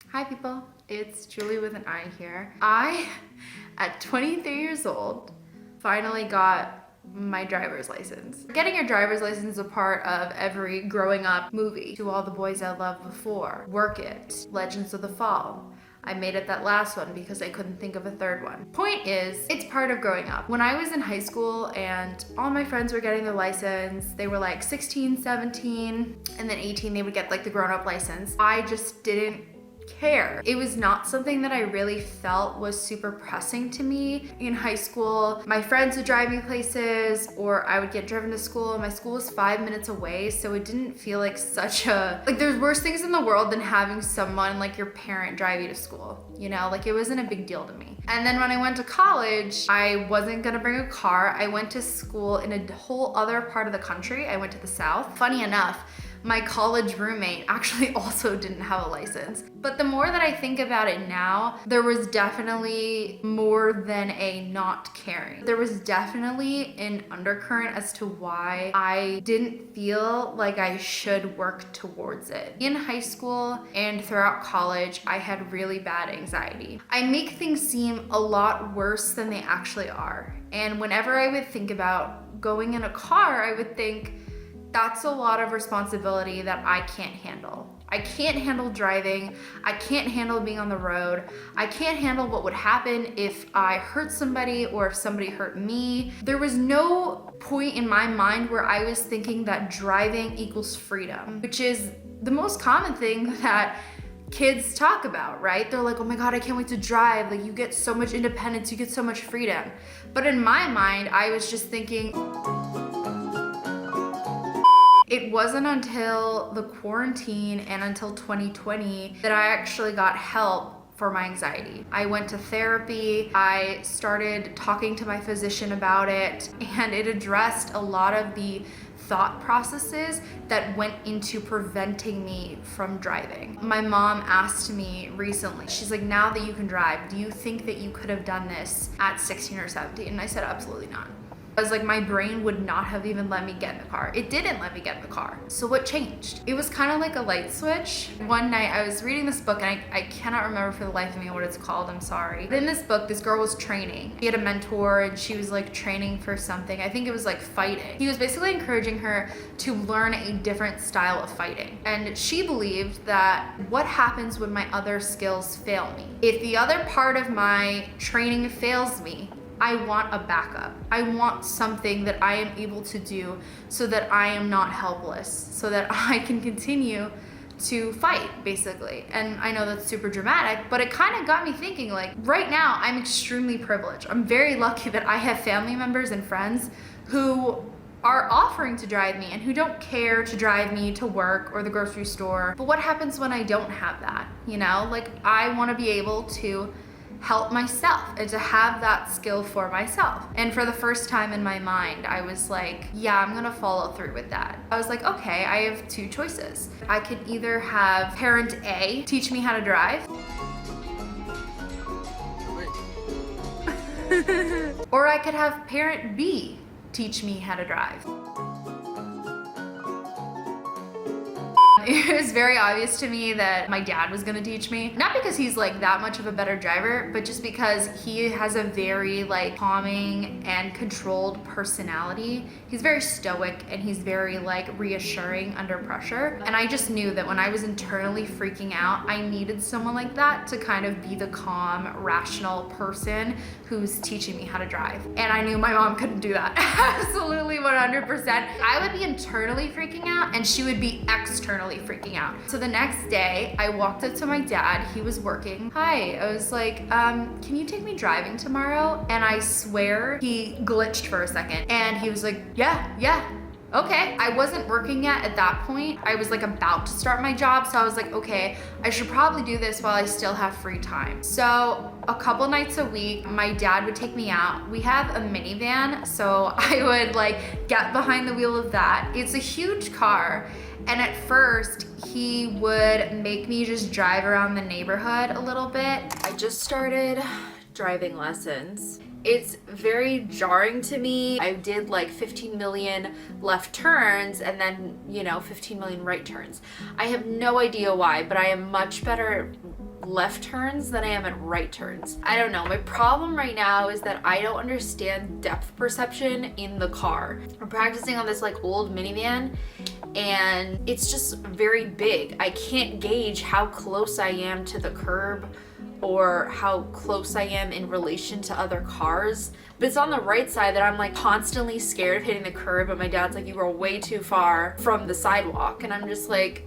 Hi people, it's Julie with an I here. I, at 23 years old, finally got my driver's license. Getting your driver's license is a part of every growing up movie. To All the Boys I Loved Before, Work It, Legends of the Fall. I made it that last one because I couldn't think of a third one. Point is, it's part of growing up. When I was in high school and all my friends were getting their license, they were like 16, 17, and then 18 they would get like the grown-up license. I just didn't care. It was not something that I really felt was super pressing to me. In high school, my friends would drive me places or I would get driven to school. My school was 5 minutes away, so it didn't feel like such a, like there's worse things in the world than having someone like your parent drive you to school, you know? Like it wasn't a big deal to me. And then when I went to college, I wasn't gonna bring a car. I went to school in a whole other part of the country. I went to the South. Funny enough, my college roommate actually also didn't have a license. But the more that I think about it now, there was definitely more than a not caring. There was definitely an undercurrent as to why I didn't feel like I should work towards it. In high school and throughout college, I had really bad anxiety. I make things seem a lot worse than they actually are. And whenever I would think about going in a car, I would think, that's a lot of responsibility that I can't handle. I can't handle driving. I can't handle being on the road. I can't handle what would happen if I hurt somebody or if somebody hurt me. There was no point in my mind where I was thinking that driving equals freedom, which is the most common thing that kids talk about, right? They're like, oh my God, I can't wait to drive. Like you get so much independence, you get so much freedom. But in my mind, I was just thinking, it wasn't until the quarantine and until 2020 that I actually got help for my anxiety. I went to therapy, I started talking to my physician about it, and it addressed a lot of the thought processes that went into preventing me from driving. My mom asked me recently, she's like, now that you can drive, do you think that you could have done this at 16 or 17? And I said, absolutely not. I was like, my brain would not have even let me get in the car. It didn't let me get in the car. So what changed? It was kind of like a light switch. One night I was reading this book and I cannot remember for the life of me what it's called, I'm sorry. But in this book, this girl was training. She had a mentor and she was like training for something. I think it was like fighting. He was basically encouraging her to learn a different style of fighting. And she believed that what happens when my other skills fail me? If the other part of my training fails me, I want a backup. I want something that I am able to do so that I am not helpless, so that I can continue to fight, basically. And I know that's super dramatic, but it kind of got me thinking, like, right now, I'm extremely privileged. I'm very lucky that I have family members and friends who are offering to drive me and who don't care to drive me to work or the grocery store. But what happens when I don't have that? You know, like, I want to be able to help myself and to have that skill for myself. And for the first time in my mind, I was like, yeah, I'm gonna follow through with that. I was like, okay, I have two choices. I could either have parent A teach me how to drive, or I could have parent B teach me how to drive. It was very obvious to me that my dad was gonna teach me. Not because he's like that much of a better driver, but just because he has a very like calming and controlled personality. He's very stoic and he's very like reassuring under pressure. And I just knew that when I was internally freaking out, I needed someone like that to kind of be the calm, rational person who's teaching me how to drive. And I knew my mom couldn't do that. Absolutely 100%. I would be internally freaking out and she would be externally freaking out. So the next day I walked up to my dad, he was working. Hi, I was like, can you take me driving tomorrow? And I swear he glitched for a second and he was like, yeah, okay. I wasn't working yet at that point. I was like about to start my job. So I was like, okay, I should probably do this while I still have free time. So a couple nights a week, my dad would take me out. We have a minivan, so I would like get behind the wheel of that. It's a huge car. And at first, he would make me just drive around the neighborhood a little bit. I just started driving lessons. It's very jarring to me. I did like 15 million left turns and then, 15 million right turns. I have no idea why, but I am much better left turns than I am at right turns. I don't know. My problem right now is that I don't understand depth perception in the car. I'm practicing on this like old minivan and it's just very big. I can't gauge how close I am to the curb or how close I am in relation to other cars. But it's on the right side that I'm like constantly scared of hitting the curb, and my dad's like, you were way too far from the sidewalk. And I'm just like,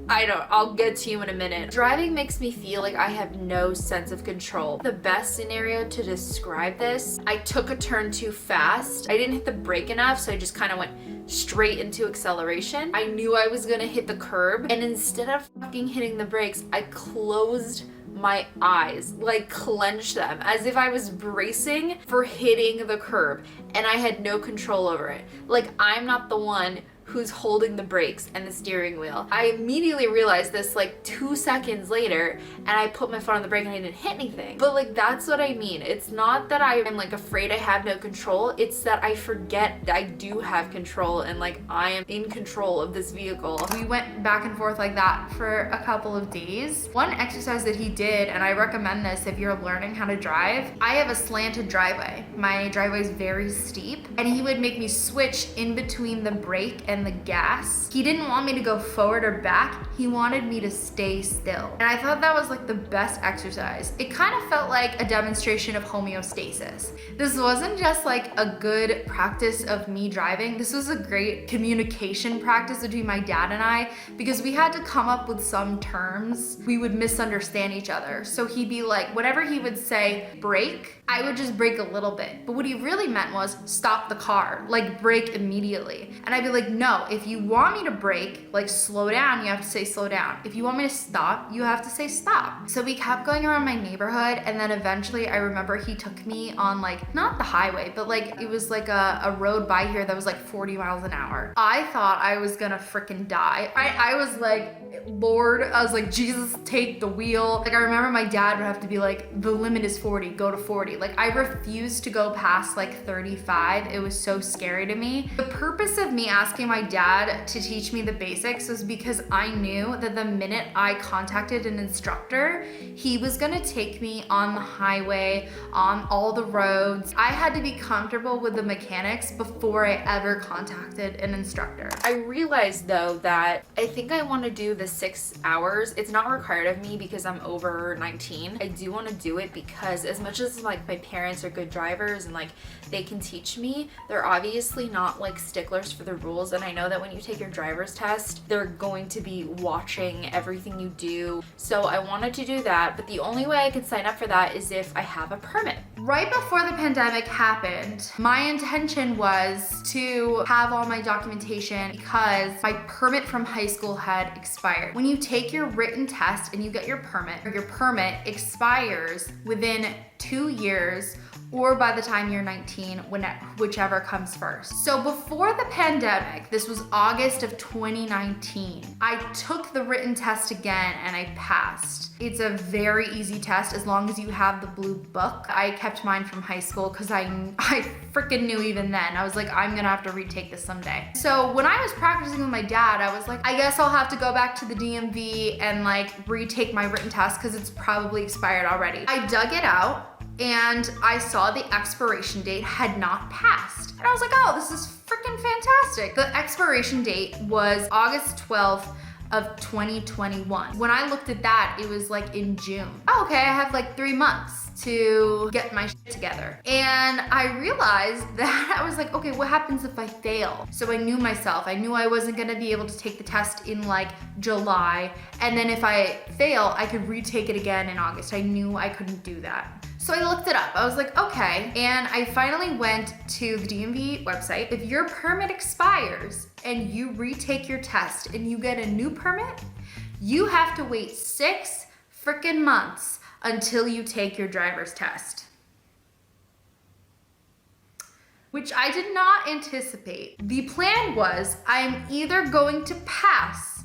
I'll get to you in a minute. Driving makes me feel like I have no sense of control. The best scenario to describe this, I took a turn too fast. I didn't hit the brake enough, so I just kind of went straight into acceleration. I knew I was gonna hit the curb, and instead of fucking hitting the brakes, I closed my eyes, like clenched them as if I was bracing for hitting the curb, and I had no control over it. Like, I'm not the one who's holding the brakes and the steering wheel. I immediately realized this like 2 seconds later, and I put my foot on the brake and I didn't hit anything. But like, that's what I mean. It's not that I am like afraid I have no control, it's that I forget that I do have control and like I am in control of this vehicle. We went back and forth like that for a couple of days. One exercise that he did, and I recommend this if you're learning how to drive, I have a slanted driveway. My driveway is very steep, and he would make me switch in between the brake and the gas. He didn't want me to go forward or back. He wanted me to stay still. And I thought that was like the best exercise. It kind of felt like a demonstration of homeostasis. This wasn't just like a good practice of me driving. This was a great communication practice between my dad and I, because we had to come up with some terms. We would misunderstand each other. So he'd be like, whatever he would say, brake, I would just brake a little bit. But what he really meant was stop the car, like brake immediately. And I'd be like, no, if you want me to brake, like slow down, you have to say slow down. If you want me to stop, you have to say stop. So we kept going around my neighborhood, and then eventually I remember he took me on like, not the highway, but like it was like a road by here that was like 40 miles an hour. I thought I was gonna freaking die. I was like, Lord, I was like, Jesus, take the wheel. Like, I remember my dad would have to be like, the limit is 40, go to 40. Like, I refused to go past like 35. It was so scary to me. The purpose of me asking my dad to teach me the basics was because I knew that the minute I contacted an instructor, he was gonna take me on the highway, on all the roads. I had to be comfortable with the mechanics before I ever contacted an instructor. I realized though that I think I wanna do the 6 hours. It's not required of me because I'm over 19. I do wanna do it because as much as like my parents are good drivers and like they can teach me, they're obviously not like sticklers for the rules. And I know that when you take your driver's test, they're going to be watching everything you do. So I wanted to do that, but the only way I could sign up for that is if I have a permit. Right before the pandemic happened, my intention was to have all my documentation because my permit from high school had expired. When you take your written test and you get your permit expires within 2 years or by the time you're 19, whichever comes first. So before the pandemic, this was August of 2019, I took the written test again and I passed. It's a very easy test as long as you have the blue book. I kept mine from high school because I freaking knew even then. I was like, I'm gonna have to retake this someday. So when I was practicing with my dad, I was like, I guess I'll have to go back to the DMV and like retake my written test because it's probably expired already. I dug it out, and I saw the expiration date had not passed. And I was like, oh, this is freaking fantastic. The expiration date was August 12th of 2021. When I looked at that, it was like in June. Oh, okay, I have like 3 months to get my shit together. And I realized that I was like, okay, what happens if I fail? So I knew myself. I knew I wasn't gonna be able to take the test in like July. And then if I fail, I could retake it again in August. I knew I couldn't do that. So I looked it up. I was like, okay. And I finally went to the DMV website. If your permit expires and you retake your test and you get a new permit, you have to wait 6 freaking months until you take your driver's test. Which I did not anticipate. The plan was I'm either going to pass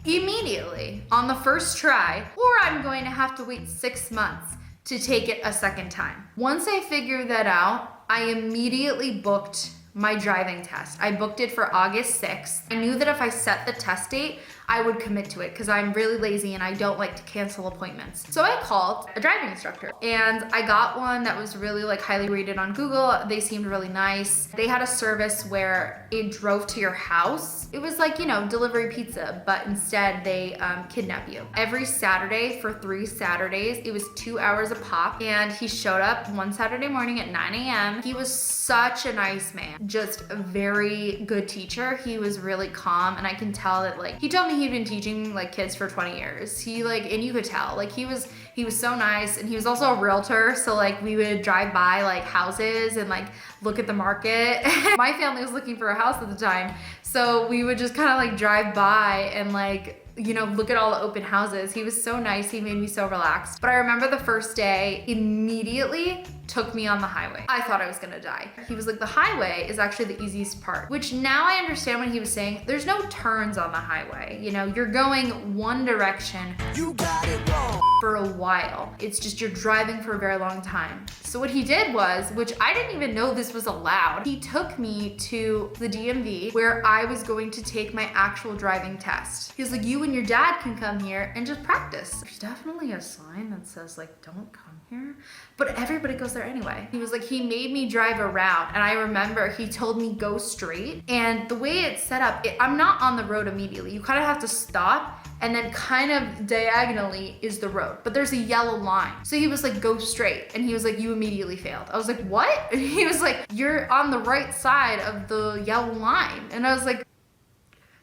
immediately on the first try, or I'm going to have to wait 6 months to take it a second time. Once I figured that out, I immediately booked my driving test. I booked it for August 6th. I knew that if I set the test date, I would commit to it because I'm really lazy and I don't like to cancel appointments. So I called a driving instructor and I got one that was really like highly rated on Google. They seemed really nice. They had a service where it drove to your house. It was like, you know, delivery pizza, but instead they kidnap you. Every Saturday for 3 Saturdays, it was 2 hours a pop, and he showed up one Saturday morning at 9 a.m. He was such a nice man, just a very good teacher. He was really calm, and I can tell that, like, he told me he'd been teaching like kids for 20 years. And you could tell, like, he was so nice, and he was also a realtor, so like we would drive by like houses and like look at the market. My family was looking for a house at the time, so we would just kind of like drive by and like, you know, look at all the open houses. He was so nice. He made me so relaxed. But I remember the first day, immediately took me on the highway. I thought I was gonna die. He was like, the highway is actually the easiest part, which now I understand what he was saying. There's no turns on the highway. You know, you're going one direction. You got it wrong. For a while. It's just you're driving for a very long time. So what he did was, which I didn't even know this was allowed, he took me to the DMV where I was going to take my actual driving test. He was like, you and your dad can come here and just practice. There's definitely a sign that says like, don't come here, but everybody goes there anyway. He was like, he made me drive around, and I remember he told me go straight, and the way it's set up, I'm not on the road immediately. You kind of have to stop, and then kind of diagonally is the road, but there's a yellow line. So he was like, go straight. And he was like, you immediately failed. I was like, what? And he was like, you're on the right side of the yellow line. And I was like,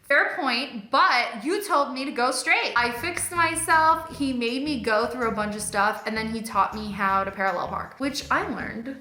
fair point, but you told me to go straight. I fixed myself. He made me go through a bunch of stuff, and then he taught me how to parallel park, which I learned.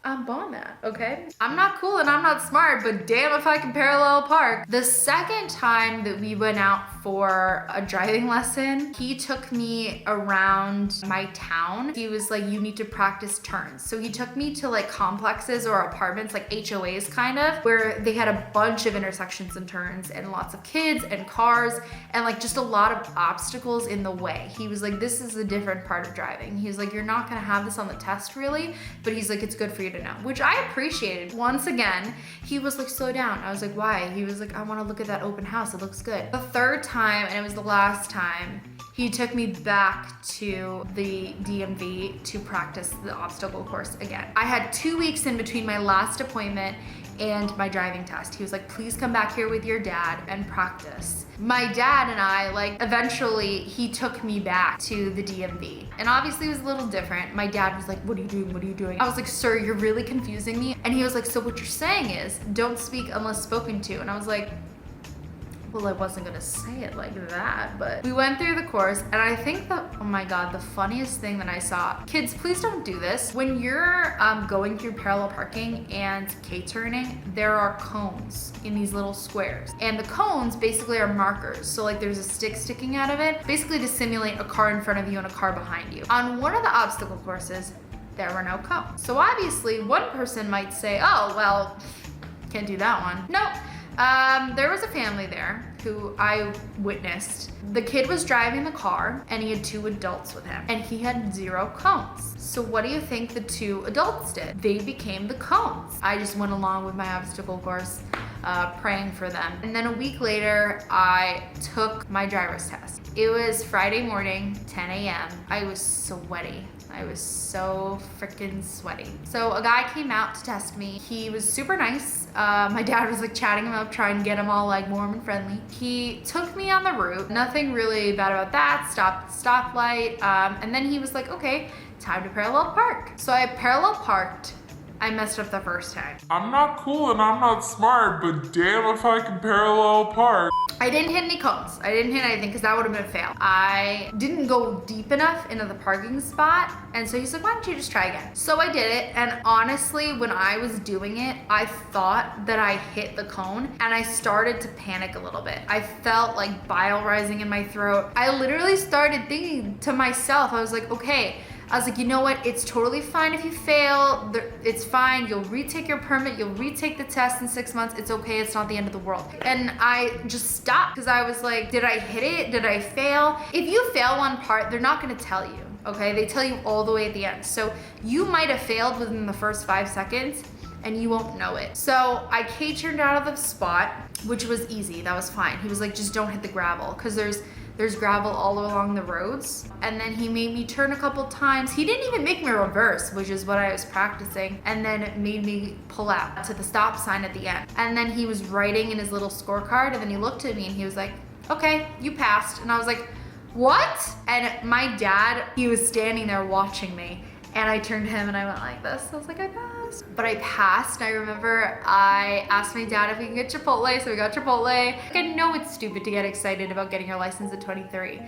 I'm bomb at, okay? I'm not cool and I'm not smart, but damn if I can parallel park. The second time that we went out for a driving lesson, he took me around my town. He was like, you need to practice turns. So he took me to like complexes or apartments, like HOAs kind of, where they had a bunch of intersections and turns and lots of kids and cars and like just a lot of obstacles in the way. He was like, this is a different part of driving. He was like, you're not gonna have this on the test really, but he's like, it's good for you to know, which I appreciated. Once again, he was like, slow down. I was like, why? He was like, I want to look at that open house. It looks good. The third time, and it was the last time, he took me back to the DMV to practice the obstacle course again. I had 2 weeks in between my last appointment and my driving test. He was like, please come back here with your dad and practice. My dad and I, like, eventually he took me back to the DMV. And obviously it was a little different. My dad was like, what are you doing? What are you doing? I was like, sir, you're really confusing me. And he was like, so what you're saying is don't speak unless spoken to. And I was like, well, I wasn't gonna say it like that, but we went through the course, and I think that, oh my God, the funniest thing that I saw, kids, please don't do this. When you're going through parallel parking and K-turning, there are cones in these little squares. And the cones basically are markers. So like there's a stick sticking out of it, basically to simulate a car in front of you and a car behind you. On one of the obstacle courses, there were no cones. So obviously one person might say, oh, well, can't do that one. Nope. There was a family there who I witnessed. The kid was driving the car and he had 2 adults with him and he had 0 cones. So what do you think the 2 adults did? They became the cones. I just went along with my obstacle course, praying for them. And then a week later, I took my driver's test. It was Friday morning, 10 a.m. I was sweaty. I was so freaking sweaty. So a guy came out to test me. He was super nice. My dad was like chatting him up, trying to get him all like warm and friendly. He took me on the route. Nothing really bad about that. Stopped at the stoplight. And then he was like, okay, time to parallel park. So I parallel parked. I messed up the first time. I'm not cool and I'm not smart, but damn if I can parallel park. I didn't hit any cones. I didn't hit anything because that would have been a fail. I didn't go deep enough into the parking spot. And so he's like, why don't you just try again? So I did it. And honestly, when I was doing it, I thought that I hit the cone and I started to panic a little bit. I felt like bile rising in my throat. I literally started thinking to myself, I was like, okay, I was like, you know what? It's totally fine if you fail. It's fine. You'll retake your permit. You'll retake the test in 6 months. It's okay. It's not the end of the world. And I just stopped because I was like, did I hit it? Did I fail? If you fail one part, they're not going to tell you. Okay? They tell you all the way at the end. So you might have failed within the first 5 seconds, and you won't know it. So I K-turned out of the spot, which was easy, that was fine. He was like, just don't hit the gravel, because there's gravel all along the roads. And then he made me turn a couple times. He didn't even make me reverse, which is what I was practicing, and then made me pull out to the stop sign at the end. And then he was writing in his little scorecard, and then he looked at me and he was like, okay, you passed. And I was like, what? And my dad, he was standing there watching me, and I turned to him and I went like this. I was like, I passed. But I passed. I remember I asked my dad if we can get Chipotle, so we got Chipotle. Like, I know it's stupid to get excited about getting your license at 23,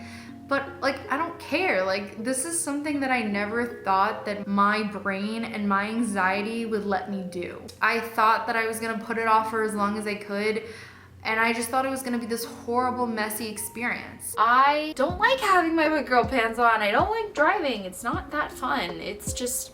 but like, I don't care. Like, this is something that I never thought that my brain and my anxiety would let me do. I thought that I was gonna put it off for as long as I could, and I just thought it was gonna be this horrible, messy experience. I don't like having my big girl pants on. I don't like driving. It's not that fun. It's just,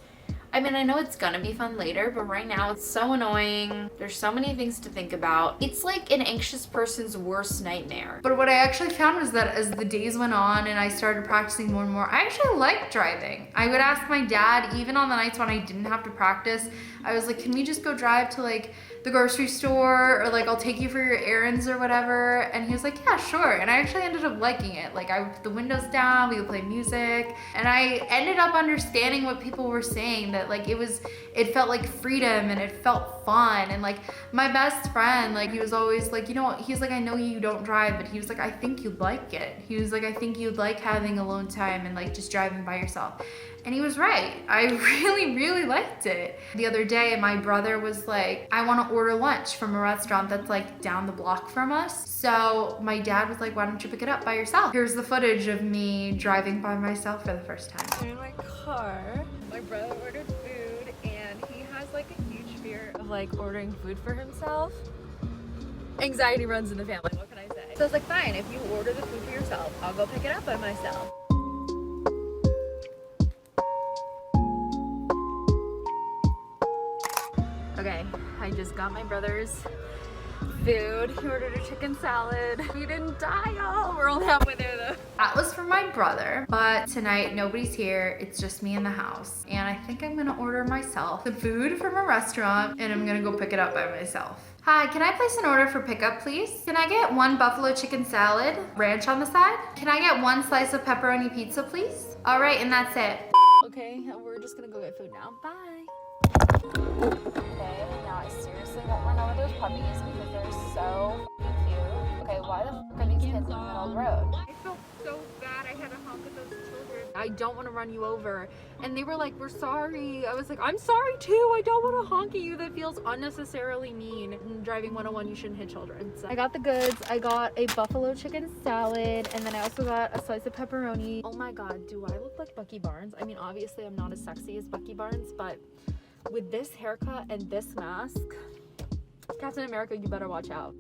I mean, I know it's gonna be fun later, but right now it's so annoying. There's so many things to think about. It's like an anxious person's worst nightmare. But what I actually found was that as the days went on and I started practicing more and more, I actually liked driving. I would ask my dad, even on the nights when I didn't have to practice, I was like, can we just go drive to like the grocery store, or like I'll take you for your errands or whatever? And he was like, yeah, sure. And I actually ended up liking it. Like, I would put the windows down, we would play music, and I ended up understanding what people were saying, that like it felt like freedom and it felt fun. And like my best friend, like he was always like, you know what, he's like, I know you don't drive, but he was like, I think you'd like it. He was like, I think you'd like having alone time and like just driving by yourself. And he was right. I really, really liked it. The other day, my brother was like, I want to order lunch from a restaurant that's like down the block from us. So my dad was like, why don't you pick it up by yourself? Here's the footage of me driving by myself for the first time. I'm in my car. My brother ordered food, and he has like a huge fear of like ordering food for himself. Anxiety runs in the family, what can I say? So I was like, fine, if you order the food for yourself, I'll go pick it up by myself. Okay, I just got my brother's food. He ordered a chicken salad. We didn't die, y'all. We're only halfway there though. That was for my brother, but tonight nobody's here. It's just me in the house. And I think I'm gonna order myself the food from a restaurant, and I'm gonna go pick it up by myself. Hi, can I place an order for pickup, please? Can I get one buffalo chicken salad, ranch on the side? Can I get one slice of pepperoni pizza, please? All right, and that's it. Okay, we're just gonna go get food now. Bye. Okay, now I seriously won't run over those puppies because they're so cute. Okay, why the fuck are these kids in the middle of the road? I felt so bad. I had to honk at those children. I don't want to run you over. And they were like, we're sorry. I was like, I'm sorry too. I don't want to honk at you. That feels unnecessarily mean. In driving 101, you shouldn't hit children. So I got the goods. I got a buffalo chicken salad, and then I also got a slice of pepperoni. Oh my god, do I look like Bucky Barnes? I mean, obviously I'm not as sexy as Bucky Barnes, but with this haircut and this mask, Captain America, you better watch out.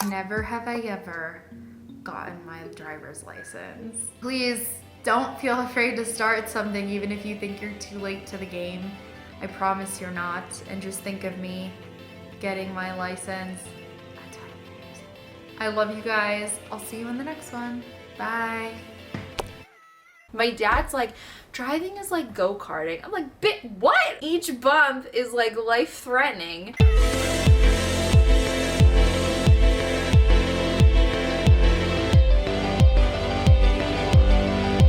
Never have I ever gotten my driver's license. Please don't feel afraid to start something even if you think you're too late to the game. I promise you're not. And just think of me getting my license at 20 years. I love you guys. I'll see you in the next one. Bye. My dad's like, driving is like go-karting. I'm like, what? Each bump is like life-threatening.